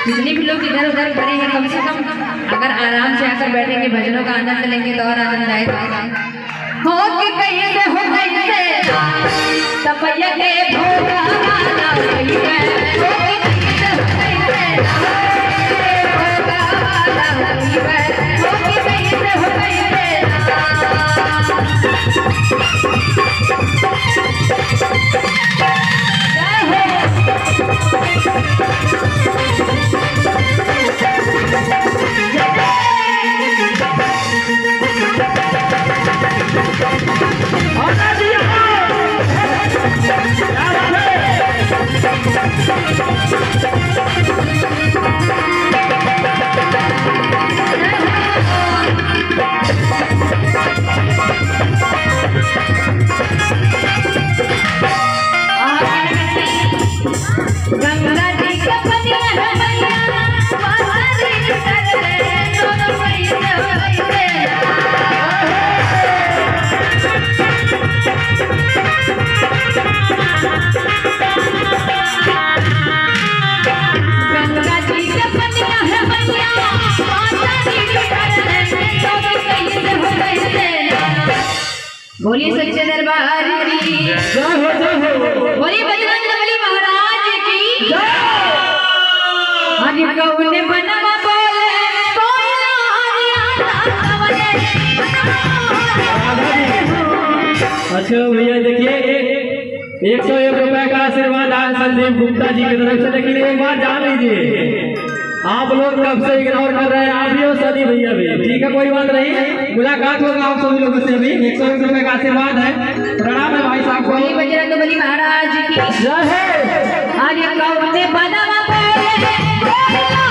जितने भी लोग इधर उधर खड़े हैं कम से कम अगर आराम से आकर बैठेंगे भजनों का आनंद लेंगे तो और आनंद आएगा। हो कि कहीं से हो कहीं से तपैया के भोगा वाला कहीं से हो कि कहीं से हो कहीं से भोगा वाला कहीं से हो कि कहीं से हो कहीं से गंगा जी के पनिया है मैया वासरी कर ले दोनों पैसे पैसे गंगा जी के पनिया है मैया वासरी कर ले दोनों पैसे पैसे। बोलिए सच्चे दरबार की जय हो बोलिए बजरंगबली महाराज की जय। आगे कौने बनवा बोले कोयला हरियाणा अच्छा भैया देखिए 101 रुपए का आशीर्वाद आज संदीप गुप्ता जी की तरफ से। लेकिन एक बात जान लीजिए, आप लोग कब से इग्नोर कर रहे हैं, आप भी और सदी भैया भी, ठीक है कोई बात नहीं, मुलाकात होगा आप सभी लोगों से भी। 101 रुपए का आशीर्वाद है, प्रणाम है भाई साहब को। बजरंगबली महाराज की जय है। आगे कौने बनवा बोले कोयला